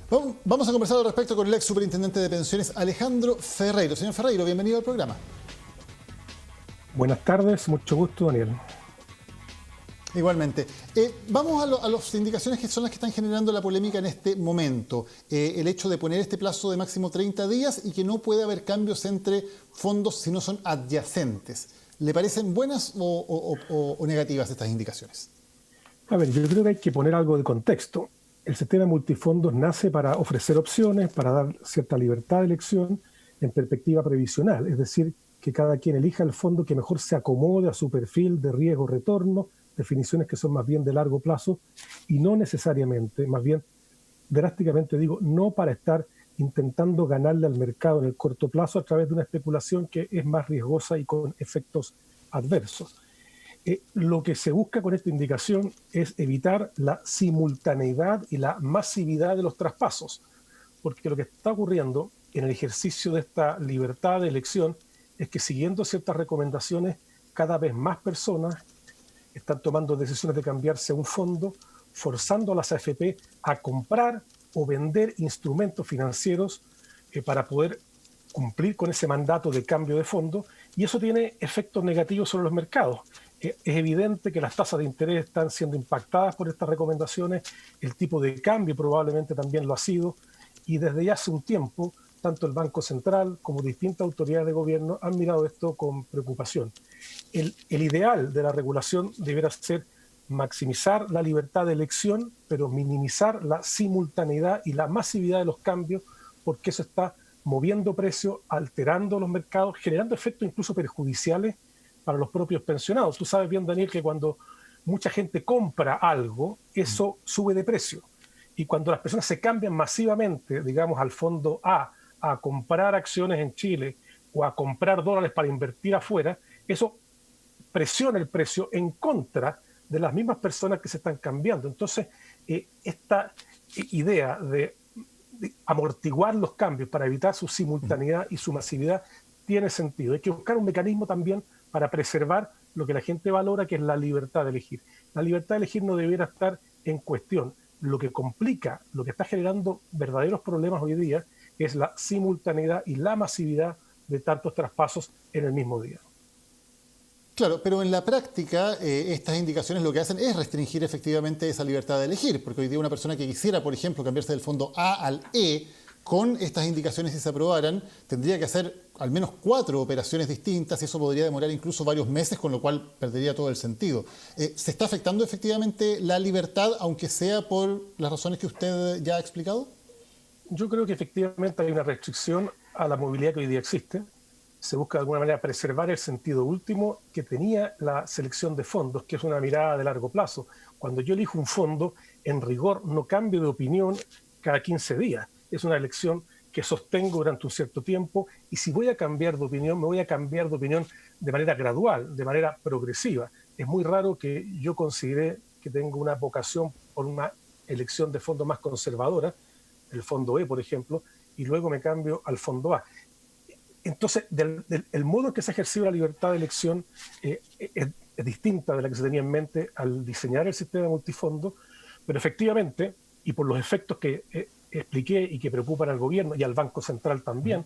Vamos a conversar al respecto con el ex superintendente de pensiones, Alejandro Ferreiro. Señor Ferreiro, bienvenido al programa. Buenas tardes, mucho gusto, Daniel. Igualmente. Vamos a las indicaciones que son las que están generando la polémica en este momento. El hecho de poner este plazo de máximo 30 días y que no puede haber cambios entre fondos si no son adyacentes. ¿Le parecen buenas o negativas estas indicaciones? A ver, yo creo que hay que poner algo de contexto. El sistema de multifondos nace para ofrecer opciones, para dar cierta libertad de elección en perspectiva previsional, es decir, que cada quien elija el fondo que mejor se acomode a su perfil de riesgo-retorno, definiciones que son más bien de largo plazo y no necesariamente, más bien drásticamente digo, no para estar intentando ganarle al mercado en el corto plazo a través de una especulación que es más riesgosa y con efectos adversos. Lo que se busca con esta indicación es evitar la simultaneidad y la masividad de los traspasos, porque lo que está ocurriendo en el ejercicio de esta libertad de elección es que siguiendo ciertas recomendaciones, cada vez más personas están tomando decisiones de cambiarse a un fondo, forzando a las AFP a comprar o vender instrumentos financieros para poder cumplir con ese mandato de cambio de fondo, y eso tiene efectos negativos sobre los mercados. Es evidente que las tasas de interés están siendo impactadas por estas recomendaciones, el tipo de cambio probablemente también lo ha sido, y desde ya hace un tiempo, tanto el Banco Central como distintas autoridades de gobierno han mirado esto con preocupación. El ideal de la regulación deberá ser maximizar la libertad de elección, pero minimizar la simultaneidad y la masividad de los cambios, porque eso está moviendo precios, alterando los mercados, generando efectos incluso perjudiciales para los propios pensionados. Tú sabes bien, Daniel, que cuando mucha gente compra algo, eso sube de precio. Y cuando las personas se cambian masivamente, digamos, al fondo A comprar acciones en Chile o a comprar dólares para invertir afuera, eso presiona el precio en contra de las mismas personas que se están cambiando. Entonces, esta idea de amortiguar los cambios para evitar su simultaneidad y su masividad tiene sentido. Hay que buscar un mecanismo también para preservar lo que la gente valora, que es la libertad de elegir. La libertad de elegir no debiera estar en cuestión. Lo que complica, lo que está generando verdaderos problemas hoy día es la simultaneidad y la masividad de tantos traspasos en el mismo día. Claro, pero en la práctica estas indicaciones lo que hacen es restringir efectivamente esa libertad de elegir, porque hoy día una persona que quisiera, por ejemplo, cambiarse del fondo A al E, con estas indicaciones, si se aprobaran, tendría que hacer al menos 4 operaciones distintas y eso podría demorar incluso varios meses, con lo cual perdería todo el sentido. ¿Se está afectando efectivamente la libertad, aunque sea por las razones que usted ya ha explicado? Yo creo que efectivamente hay una restricción a la movilidad que hoy día existe. Se busca de alguna manera preservar el sentido último que tenía la selección de fondos, que es una mirada de largo plazo. Cuando yo elijo un fondo, en rigor no cambio de opinión cada 15 días. Es una elección que sostengo durante un cierto tiempo y si voy a cambiar de opinión, me voy a cambiar de opinión de manera gradual, de manera progresiva. Es muy raro que yo considere que tengo una vocación por una elección de fondo más conservadora, el fondo E, por ejemplo, y luego me cambio al fondo A. Entonces, el modo en que se ha ejercido la libertad de elección es distinta de la que se tenía en mente al diseñar el sistema multifondo, pero efectivamente, y por los efectos que expliqué y que preocupan al gobierno y al Banco Central también,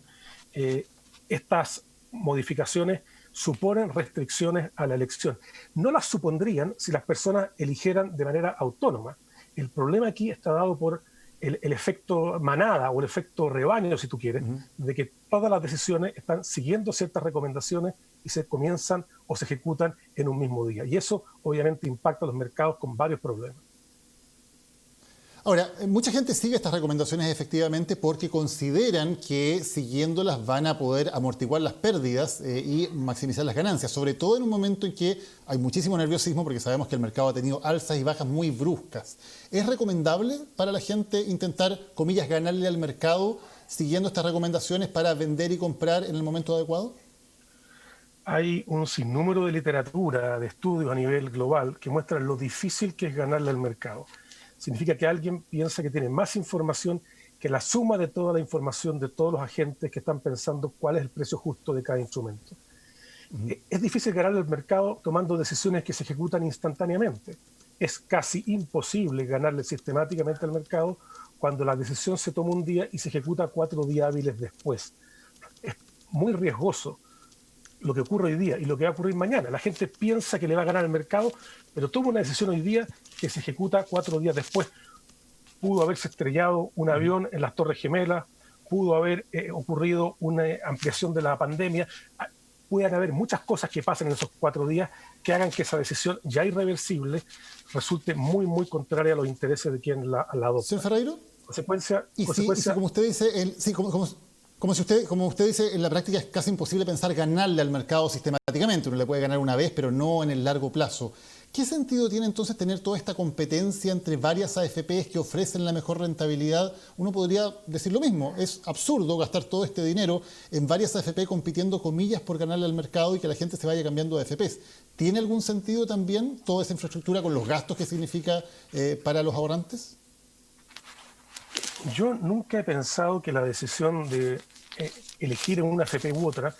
estas modificaciones suponen restricciones a la elección. No las supondrían si las personas eligieran de manera autónoma. El problema aquí está dado por el efecto manada o el efecto rebaño, si tú quieres, de que todas las decisiones están siguiendo ciertas recomendaciones y se comienzan o se ejecutan en un mismo día. Y eso obviamente impacta a los mercados con varios problemas. Ahora, mucha gente sigue estas recomendaciones efectivamente porque consideran que siguiéndolas van a poder amortiguar las pérdidas y maximizar las ganancias, sobre todo en un momento en que hay muchísimo nerviosismo porque sabemos que el mercado ha tenido alzas y bajas muy bruscas. ¿Es recomendable para la gente intentar, comillas, ganarle al mercado siguiendo estas recomendaciones para vender y comprar en el momento adecuado? Hay un sinnúmero de literatura, de estudios a nivel global que muestran lo difícil que es ganarle al mercado. Significa que alguien piensa que tiene más información que la suma de toda la información de todos los agentes que están pensando cuál es el precio justo de cada instrumento. Es difícil ganarle al mercado tomando decisiones que se ejecutan instantáneamente. Es casi imposible ganarle sistemáticamente al mercado cuando la decisión se toma un día y se ejecuta 4 días hábiles después. Es muy riesgoso lo que ocurre hoy día y lo que va a ocurrir mañana. La gente piensa que le va a ganar el mercado, pero toma una decisión hoy día que se ejecuta 4 días después. Pudo haberse estrellado un avión en las Torres Gemelas, pudo haber ocurrido una ampliación de la pandemia. Pueden haber muchas cosas que pasen en esos 4 días que hagan que esa decisión ya irreversible resulte muy, muy contraria a los intereses de quien la adopta. Señor Ferreiro. Consecuencia, y si, como usted dice, como usted dice, en la práctica es casi imposible pensar ganarle al mercado sistemáticamente. Uno le puede ganar una vez, pero no en el largo plazo. ¿Qué sentido tiene entonces tener toda esta competencia entre varias AFPs que ofrecen la mejor rentabilidad? Uno podría decir lo mismo. Es absurdo gastar todo este dinero en varias AFP compitiendo, comillas, por ganarle al mercado y que la gente se vaya cambiando de AFPs. ¿Tiene algún sentido también toda esa infraestructura con los gastos que significa para los ahorrantes? Yo nunca he pensado que la decisión de elegir una AFP u otra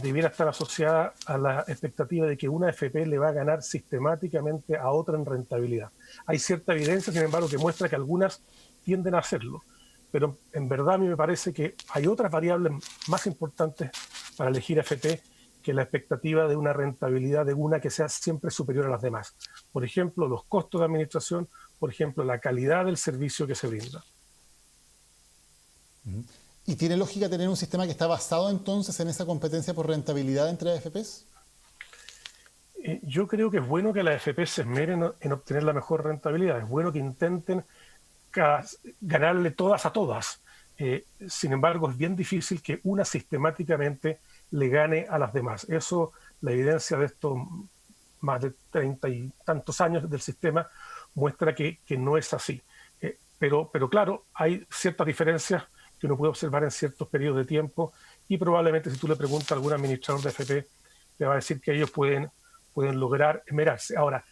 debiera estar asociada a la expectativa de que una AFP le va a ganar sistemáticamente a otra en rentabilidad. Hay cierta evidencia, sin embargo, que muestra que algunas tienden a hacerlo, pero en verdad a mí me parece que hay otras variables más importantes para elegir AFP que la expectativa de una rentabilidad de una que sea siempre superior a las demás. Por ejemplo, los costos de administración, por ejemplo, la calidad del servicio que se brinda. ¿Y tiene lógica tener un sistema que está basado entonces en esa competencia por rentabilidad entre AFPs? Yo creo que es bueno que las AFPs se esmeren en obtener la mejor rentabilidad. Es bueno que intenten ganarle todas a todas. Sin embargo, es bien difícil que una sistemáticamente le gane a las demás. Eso, la evidencia de estos más de 30 y tantos años del sistema muestra que no es así. Pero claro, hay ciertas diferencias que uno puede observar en ciertos periodos de tiempo y probablemente si tú le preguntas a algún administrador de AFP, te va a decir que ellos pueden lograr esmerarse. Ahora,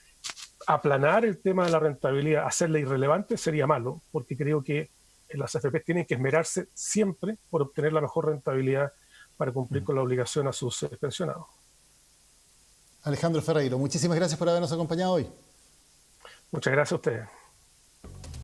aplanar el tema de la rentabilidad, hacerla irrelevante, sería malo, porque creo que las AFP tienen que esmerarse siempre por obtener la mejor rentabilidad para cumplir con la obligación a sus pensionados. Alejandro Ferreiro, muchísimas gracias por habernos acompañado hoy. Muchas gracias a ustedes.